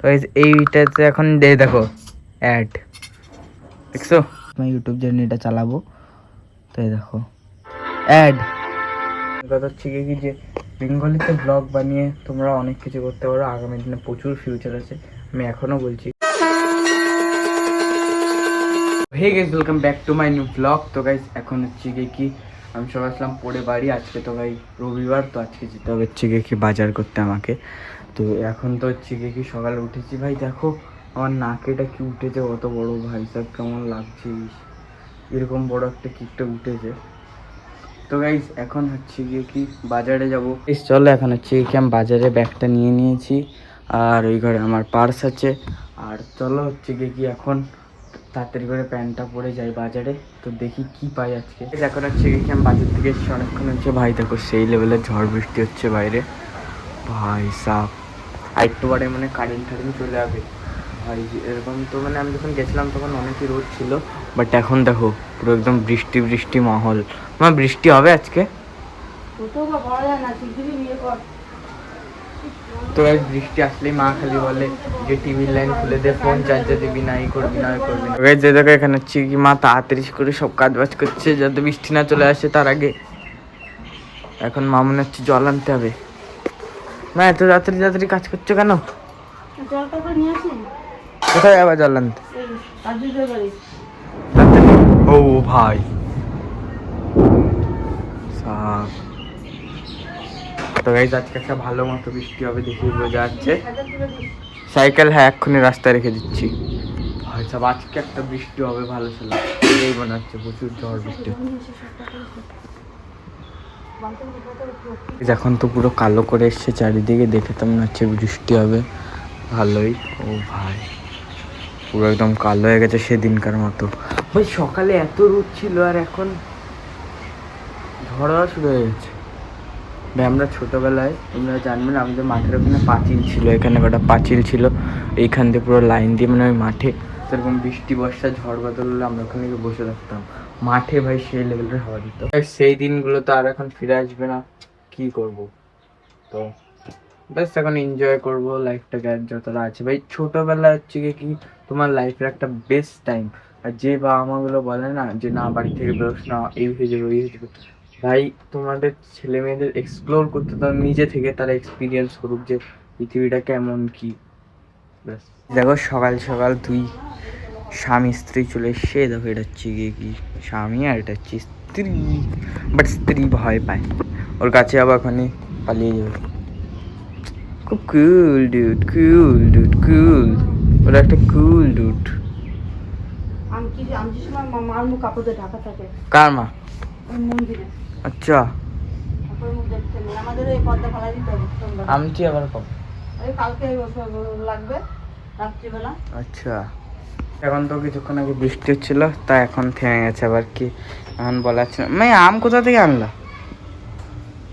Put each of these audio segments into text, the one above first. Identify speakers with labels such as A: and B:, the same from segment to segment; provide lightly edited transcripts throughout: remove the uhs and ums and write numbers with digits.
A: তো এইটাতে এখন দেখো অ্যাড দেখছো, আমি ইউটিউব জার্নিটা চালাবো। তো এই দেখো অ্যাড। কথা হচ্ছে কি যে বেঙ্গলিতে ব্লগ বানিয়ে তোমরা অনেক কিছু করতে পারো, আগামী দিনে প্রচুর ফিউচার আছে, আমি এখনও বলছি। Hey guys, welcome back to my new blog. তো গাইস এখন হচ্ছে কি আমি সব আসলাম পড়ে বাড়ি। আজকে তো ভাই রবিবার, তো আজকে যেতে হবে হচ্ছে কি বাজার করতে আমাকে। তো এখন তো হচ্ছে কি সকালে উঠেছি ভাই, দেখো আমার নাকেটা কি উঠেছে, কত বড় ভাই সব, কেমন লাগছে, এরকম বড় একটা কিকটা উঠেছে। তো গাইস এখন হচ্ছে গিয়ে কি বাজারে যাবো। চলো এখন হচ্ছে কি আমি বাজারে ব্যাগটা নিয়ে নিয়েছি, আর ওই ঘরে আমার পার্স আছে। আর চলো হচ্ছে গিয়ে কি এখন তাড়াতাড়ি করে প্যান্টটা পরে যাই বাজারে, তো দেখি কি পাই আজকে। এখন হচ্ছে কি আমি বাজার থেকে এসেছি অনেকক্ষণ হচ্ছে ভাই, দেখো সেই লেভেলের ঝড় বৃষ্টি হচ্ছে বাইরে ভাই সাপ। আর একটু বারে মানে কারেন্ট চলে যাবে ভাই, এরকম তো মানে আমি যখন গেছিলাম তখন অনেকই রোদ ছিল, বাট এখন দেখো পুরো একদম বৃষ্টি বৃষ্টি মহল। আমার বৃষ্টি হবে আজকে, তো বৃষ্টি আসলেই মা খালি বলে যে টিভির লাইন খুলে দে, ফোন চার্জে দিবি না, এই করবি না ওই করবি না। যে দেখো এখানে হচ্ছে কি মা তাড়াতাড়ি করে সব কাজ বাজ করছে যাতে বৃষ্টি না চলে আসে তার আগে। এখন মা মনে হচ্ছে জল আনতে হবে। মা এত তাড়াতাড়ি তাড়াতাড়ি কাজ করছো কেন? কোথায় আবার জল আনতে? ও ভাই সাপ। তো গাইস আজকে একটা ভালো মতো বৃষ্টি হবে দেখি বোঝা যাচ্ছে। সাইকেল হ্যাঁ এক্ষুনি রাস্তায় রেখে দিচ্ছি ভাই সব, আজকে একটা বৃষ্টি হবে ভালো ছিল, এই মনে হচ্ছে প্রচুর ঝড় বৃষ্টি। এখন তো পুরো কালো করে এসছে চারিদিকে, দেখে তো মনে হচ্ছে বৃষ্টি হবে ভালোই। ও ভাই পুরো একদম কালো হয়ে গেছে সেদিনকার মতো ভাই, সকালে এত রোদ ছিল আর এখন ঝড় শুরু হয়ে গেছে ভাই। আমরা ছোটোবেলায় তোমরা জানবে না, আমাদের মাঠের ওখানে পাঁচিল ছিল, এখানে কটা পাঁচিল ছিল, এইখান দিয়ে পুরো লাইন দিয়ে মানে ওই মাঠে সেরকম বৃষ্টি বর্ষা ঝড় বাদল হলে আমরা ওখানে গিয়ে বসে থাকতাম মাঠে ভাই, সেই লেভেলের হাওয়া দিত। সেই দিনগুলো তো আর এখন ফিরে আসবে না, কি করব। তো ব্যাস এখন এনজয় করবো লাইফটাকে আর যতটা আছে ভাই। ছোটোবেলা হচ্ছে কি তোমার লাইফের একটা বেস্ট টাইম। আর যে বাবা মাগুলো বলে না যে না বাড়ি থেকে বেরোস না, এই হয়ে যাবে ওই হয়ে যাবে, ভাই তোমাদের ছেলে মেয়েদের এক্সপ্লোর করতে দাও নিজে থেকে, তারা এক্সপিরিয়েন্স করুক যে পৃথিবীটা কেমন কি। ব্যাস দেখো সকাল সকাল তুই স্বামী স্ত্রী চলে এসছে, দেখো এটা হচ্ছে গিয়ে কি স্বামী আর এটা হচ্ছে স্ত্রী। বাট স্ত্রী ভয় পায়, ওর কাছে আবার ওখানে পালিয়ে যাবে। খুব কুল ডুড, কুল ডুড, কুল, ওরা একটা কুল ডুড। কার মা? আচ্ছা আমটি আবার কবে? আচ্ছা এখন তো কিছুক্ষণ আগে বৃষ্টি হচ্ছিল, তা এখন থেমে গেছে আবার। কি এখন বলা যাচ্ছে না। মেয়ে আম কোথা থেকে আনলা?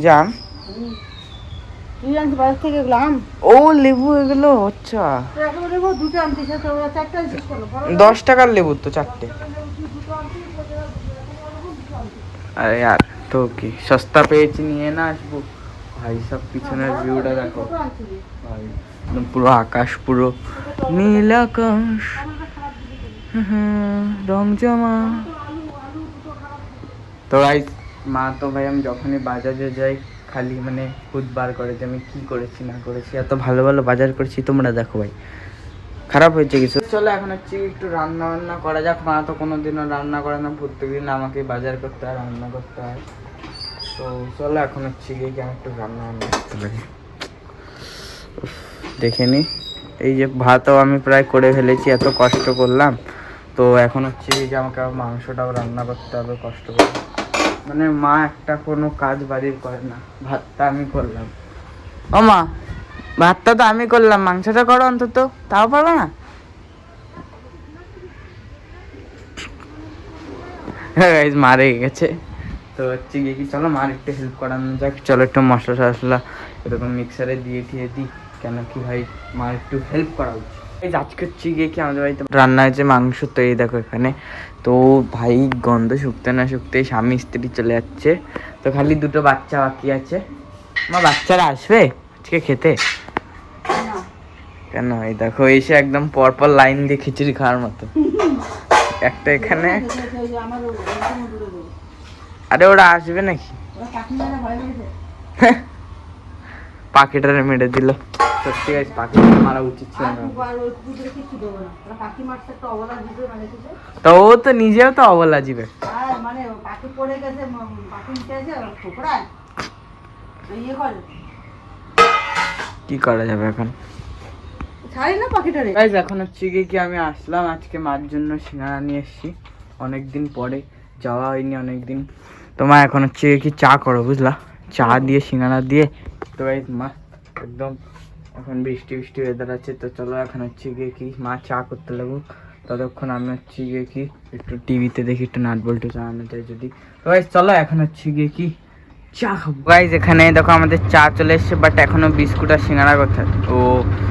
A: যে আম ও লেবু এগুলো, আচ্ছা 10 টাকার লেবু তো চারটে। আরে আর তো কি সস্তা পেয়েছি নিয়ে না আসবো ভাই। সব পিছনের ভিউটা দেখো ভাই, একদম পুরো আকাশ, পুরো নীল আকাশ, রং জমা। তো ভাই মা তো ভাই আমি যখনই বাজারে যাই খালি মানে খুদ বার করে যে আমি কি করেছি না করেছি, এত ভালো ভালো বাজার করেছি। তোমরা দেখো ভাই খারাপ হয়েছে কিছু? চলো এখন হচ্ছে একটু রান্না বান্না করা যাক। মা তো কোনোদিনও রান্না করে না, প্রত্যেকদিন আমাকে বাজার করতে হয়, রান্না করতে হয়। তো চলো এখন হচ্ছে গিয়ে আমি একটু রান্না বান্না করতে পারি। দেখে নি এই যে ভাতও আমি প্রায় করে ফেলেছি, এত কষ্ট করলাম। তো এখন হচ্ছে যে আমাকে আবার মাংসটাও রান্না করতে হবে কষ্ট করে। মানে মা একটা কোনো কাজ বাড়ির করে না, ভাতটা আমি করলাম। ও মা ভাতটা তো আমি করলাম, মাংসটা করো অন্তত, তাও পারবে না? মারে গেছে। তো হচ্ছে গিয়ে কি চলো মার একটু হেল্প করানো যাক। চলো একটু মশলা টশলা এরকম মিক্সারে দিয়ে টিয়ে দিই, কেন কি ভাই মার একটু হেল্প করা উচিত। এই আজকে হচ্ছে গিয়ে কি আমাদের বাড়িতে রান্না হয়েছে মাংস। তো এই দেখো এখানে তো ভাই গন্ধ শুকতে না শুকতেই স্বামী স্ত্রী চলে যাচ্ছে। তো খালি দুটো বাচ্চা বাকি আছে। মা বাচ্চারা আসবে আজকে খেতে? কেন এই দেখো এসে একদম পরপর লাইন দিয়ে খিচুড়ি খাওয়ার মতো, একটা এখানে। আরে ওরা আসবে নাকি? পাখিটারে মেরে দিল। সত্যি গাইস পাখিটা মারা উচিত ছিল না। তো ও তো নিজেও তো অবলা জীবে। কি করা যাবে এখন? গাইস এখন হচ্ছে কি আমি আসলাম আজকে মার জন্য সিঙ্গারা নিয়ে এসেছি, অনেকদিন পরে যাওয়া হয়নি অনেকদিন। তোমার এখন হচ্ছে কি চা করো বুঝলা, চা দিয়ে সিঙ্গারা দিয়ে। তো গাইস মা একদম এখন বৃষ্টি বৃষ্টি ওয়েদার আছে, তো চলো এখন হচ্ছে গিয়ে কি মা চা করতে লাগুক, ততক্ষণ আমি হচ্ছে গিয়ে কি একটু টিভিতে দেখি, একটু নাট বল্টু চালানো যায় যদি। তো গাইস চলো এখন হচ্ছে গিয়ে কি চা খাবো। গাইস এখানে দেখো আমাদের চা চলে এসছে, বাট এখনো বিস্কুট আর সিঙ্গারা কোথায়? ও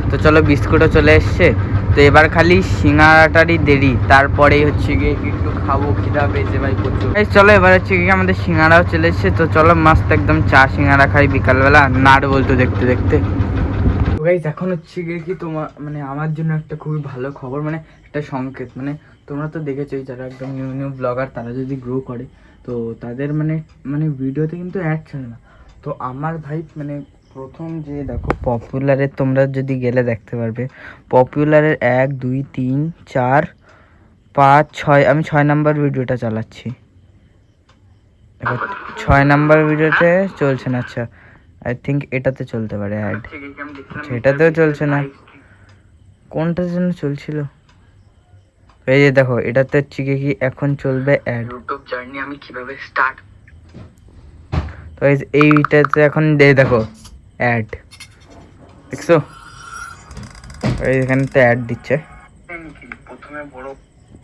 A: তো চলো বিস্কুটও চলে এসছে, তো এবার খালি সিঙ্গারাটারই দেরি, তারপরেই হচ্ছে গিয়ে একটু খাবো, খিদা পেয়েছে ভাই প্রচুর। গাইস চলো এবার হচ্ছে গিয়ে আমাদের সিঙ্গারাও চলে এসছে, তো চলো মাস্ত একদম চা সিঙ্গারা খাই বিকালবেলা নাট বল্টু দেখতে দেখতে। গাইস এখন হচ্ছে গিয়ে কি তোমার মানে আমার জন্য একটা খুবই ভালো খবর, মানে একটা সংকেত, মানে তোমরা তো দেখেছোই যারা একদম নিউ নিউ ব্লগার তারা যদি গ্রো করে তো তাদের মানে মানে ভিডিওতে কিন্তু অ্যাড ছাড়ে না। তো আমার ভাই মানে প্রথম যে দেখো পপুলারের তোমরা যদি গেলে দেখতে পারবে, পপুলারের 1 2 3 4 5 6, আমি 6 নাম্বার ভিডিওটা চালাচ্ছি। 6 নাম্বার ভিডিওতে চলছে না, আচ্ছা আই থিঙ্ক এটাতে চলতে পারে অ্যাড, এটাতেও চলছে না, কোনটার জন্য চলছিল? এই যে দেখো এটাতে হচ্ছে কি এখন চলবে অ্যাড, ইউটিউব জার্নি আমি কিভাবে স্টার্ট। তো এইটাতে এখন দেখো অ্যাড, দেখছো এইখানে তো অ্যাড দিচ্ছে প্রথমে বড়।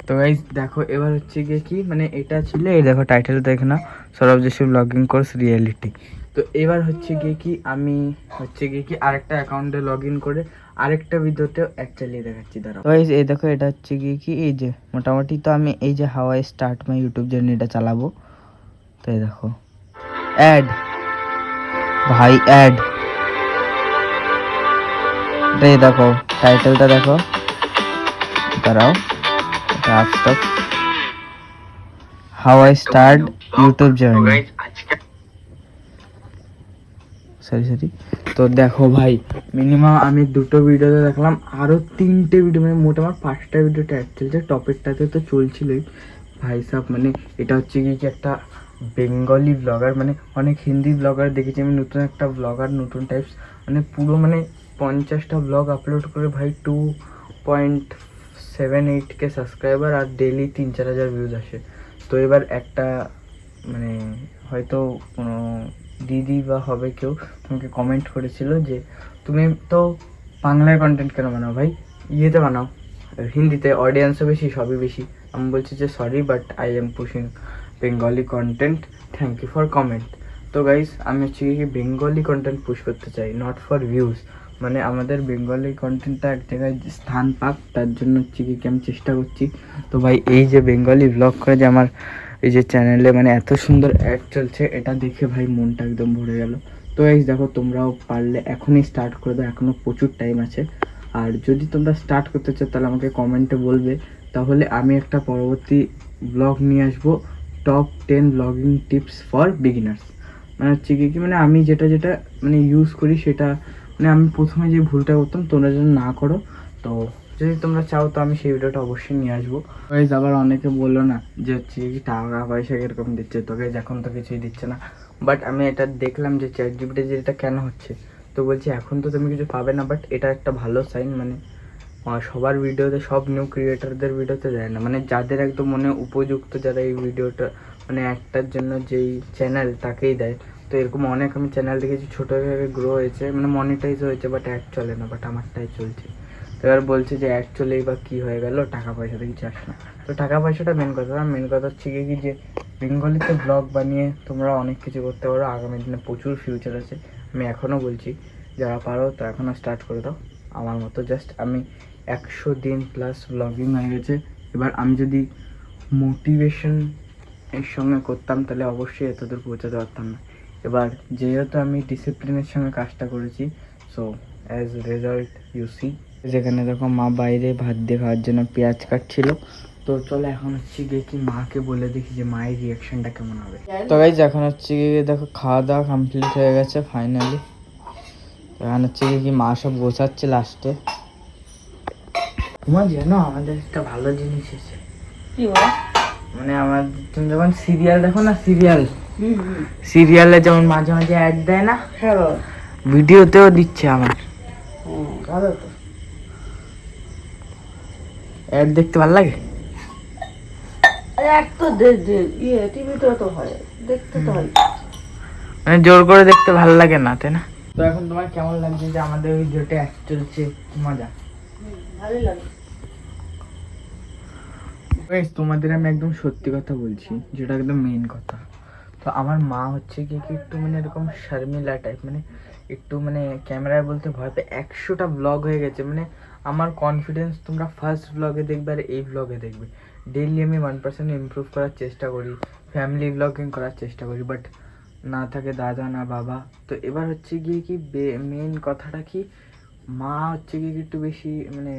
A: তো গাইস দেখো এবার হচ্ছে গিয়ে কি মানে এটা ছিল এই দেখো টাইটেল দেখে না, Sourav Joshi blogging course reality. তো এবার হচ্ছে গিয়ে কি আমি হচ্ছে গিয়ে কি আরেকটা অ্যাকাউন্টে লগ ইন করে আরেকটা ভিডিওতে অ্যাড চালিয়ে দেখাচ্ছি দাঁড়াও। তো গাইস এই দেখো এটা হচ্ছে গিয়ে কি এই যে মোটামুটি তো আমি এই যে how I start my YouTube জার্নিটা চালাবো। তো এই দেখো অ্যাড, ভাই অ্যাড, এই দেখো টাইটেলটা দেখো, দাঁড়াও stop, how I start YouTube journey, sorry. তো দেখো ভাই মিনিমাম আমি 2টো ভিডিওতে দেখলাম, আরও 3টে ভিডিও মানে মোটামুটি 5টা ভিডিওটা অ্যাড চলছে, টপেরটাতে তো চলছিলই ভাই সাহ। মানে এটা হচ্ছে কি একটা বেঙ্গলি ব্লগার, মানে অনেক হিন্দি ব্লগার দেখেছি আমি, নতুন একটা ব্লগার নতুন টাইপস, মানে পুরো মানে 50টা ব্লগ আপলোড করে ভাই 2.78K সাবস্ক্রাইবার আর ডেলি 3-4 হাজার ভিউজ আসে। তো এবার একটা মানে হয়তো কোনো দিদি বা হবে কেউ তোমাকে কমেন্ট করেছিল যে তুমি তো বাংলায় কন্টেন্ট কেন বানাও ভাই, ইয়েতে বানাও হিন্দিতে, অডিয়েন্সও বেশি সবই বেশি। আমি বলছি যে sorry but I am pushing Bengali content, thank you for comment. তো গাইস আমি হচ্ছে কি বেঙ্গলি কন্টেন্ট পুশ করতে চাই, নট ফর ভিউজ, মানে আমাদের বেঙ্গলি কন্টেন্টটা এক জায়গায় স্থান পাক, তার জন্য হচ্ছে কি আমি চেষ্টা করছি। তো ভাই এই যে বেঙ্গলি ব্লগ করে যে আমার এই যে চ্যানেলে মানে এত সুন্দর অ্যাড চলছে, এটা দেখে ভাই মনটা একদম ভরে গেল। তো এই দেখো তোমরাও পারলে এখনই স্টার্ট করে দাও, এখনও প্রচুর টাইম আছে। আর যদি তোমরা স্টার্ট করতে চাও তাহলে আমাকে কমেন্টে বলবে, তাহলে আমি একটা পরবর্তী ব্লগ নিয়ে আসবো, top 10 blogging tips for beginners. মানে হচ্ছে কি মানে আমি যেটা যেটা মানে ইউজ করি সেটা, মানে আমি প্রথমে যে ভুলটা করতাম তোমরা যেন না করো। তো যদি তোমরা চাও তো আমি সেই ভিডিওটা অবশ্যই নিয়ে আসবো। গাইস আবার অনেকে বললো না যে হচ্ছে কি টাকা পয়সা কিরকম দিচ্ছে, তো গাইস এখন তো কিছুই দিচ্ছে না, বাট আমি এটা দেখলাম যে চ্যাট জিপিটি যেটা কেন হচ্ছে, তো বলছি এখন তো তুমি কিছু পাবে না, বাট এটা একটা ভালো সাইন, মানে সবার ভিডিওতে সব নিউ ক্রিয়েটারদের ভিডিওতে দেয় না, মানে যাদের একদম মনে উপযুক্ত যারা এই ভিডিওটা মানে একটার জন্য যেই চ্যানেল তাকেই দেয়। তো এরকম অনেক আমি চ্যানেল দেখেছি ছোটোভাবে গ্রো হয়েছে, মানে মনিটাইজ হয়েছে, বাট অ্যাড চলে না, বাট আমারটাই চলছে। তো এবার বলছে যে অ্যাড চলেই বা কী হয়ে গেল, টাকা পয়সাতে কিছু আসে না। তো টাকা পয়সাটা মেন কথা না, মেন কথা হচ্ছে কি যে বেঙ্গলিতে ব্লগ বানিয়ে তোমরা অনেক কিছু করতে পারো, আগামী দিনে প্রচুর ফিউচার আছে। আমি এখনও বলছি যারা পারো তো এখনও স্টার্ট করে দাও আমার মতো। জাস্ট আমি 100 দিন প্লাস ব্লগিং হয়ে গেছে, এবার আমি যদি মোটিভেশন এর সঙ্গে করতাম তাহলে অবশ্যই এতদূর পৌঁছাতে পারতাম না। এবার যেহেতু আমি ডিসিপ্লিনের সঙ্গে কাজটা করেছি, so as result you see যেখানে দেখো মা বাইরে ভাত দিয়ে খাওয়ার জন্য পেঁয়াজ কাটছিল। তো চলো এখন হচ্ছে গিয়ে কি মাকে বলে দেখি যে মায়ের রিয়াকশনটা কেমন হবে। তো গাইজ এখন হচ্ছে গিয়ে দেখো খাওয়া দাওয়া কমপ্লিট হয়ে গেছে ফাইনালি। এখন হচ্ছে গিয়ে কি মা সব গোছাচ্ছে লাস্টে। তোমার জানো আমাদের একটা ভালো জিনিস এসেছে।
B: কি বল?
A: মানে আমার তুমি যখন সিরিয়াল দেখো না, সিরিয়ালে যেমন মাঝে মাঝে অ্যাড দেয় না,
B: হ্যাঁ
A: ভিডিওতেও দিচ্ছে আমার।
B: ভালো তো।
A: অ্যাড দেখতে ভালো লাগে।
B: এক তো টিভিতে তো হয়, দেখতে তো হয়।
A: মানে জোর করে দেখতে ভালো লাগে না, তাই না? তো এখন তোমার কেমন লাগছে যে আমাদের ভিডিওটা অ্যাড চলছে? মজা
B: ভালোই লাগে।
A: তোমাদের আমি একদম সত্যি কথা বলছি, যেটা একদম মেইন কথা। তো আমার মা হচ্ছে কি একটু মানে এরকম শর্মিলা টাইপ, মানে একটু মানে ক্যামেরায় বলতে ভয় পায়। 100টা ব্লগ হয়ে গেছে, মানে আমার কনফিডেন্স তোমরা ফার্স্ট ব্লগে দেখবে আর এই ব্লগে দেখবে। ডেইলি আমি 1% ইমপ্রুভ করার চেষ্টা করি, ফ্যামিলি ব্লগিং করার চেষ্টা করি, বাট না থাকে দাদা না বাবা। তো এবার হচ্ছে গিয়ে কি মেইন কথাটা কি, মা হচ্ছে গিয়ে একটু বেশি মানে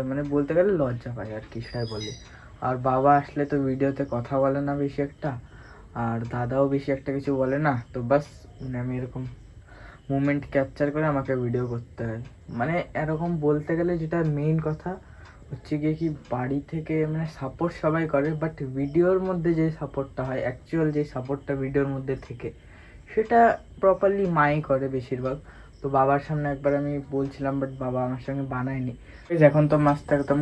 A: মানে বলতে গেলে লজ্জা পায় আর কি, সেটাই বলে। আর বাবা আসলে তো ভিডিওতে কথা বলে না বেশি একটা, আর দাদাও বেশি একটা কিছু বলে না। তো বাস মানে আমি এরকম মুমেন্ট ক্যাপচার করে আমাকে ভিডিও করতে হয়। মানে এরকম বলতে গেলে যেটা মেইন কথা হচ্ছে গিয়ে কি, বাড়ি থেকে মানে সাপোর্ট সবাই করে, বাট ভিডিওর মধ্যে যে সাপোর্টটা হয়, অ্যাকচুয়াল যে সাপোর্টটা ভিডিওর মধ্যে থেকে, সেটা প্রপারলি মাই করে বেশিরভাগ। তো বাবার সামনে একবার আমি বলছিলাম, বাট বাবা আমার সঙ্গে বানায়নি। এখন তো মাস্ট একদম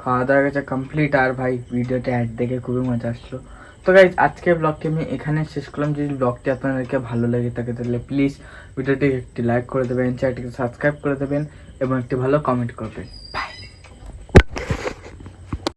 A: খাওয়া দাওয়া গেছে কমপ্লিট। আর ভাই ভিডিওটা অ্যাড দেখে খুবই মজা আসলো। তো গাইজ আজকের ব্লগটি আমি এখানে শেষ করলাম। যদি ব্লগটি আপনাদেরকে ভালো লেগে থাকে তাহলে প্লিজ ভিডিওটি একটি লাইক করে দেবেন, চ্যানেলটিকে সাবস্ক্রাইব করে দেবেন এবং একটি ভালো কমেন্ট করবেন।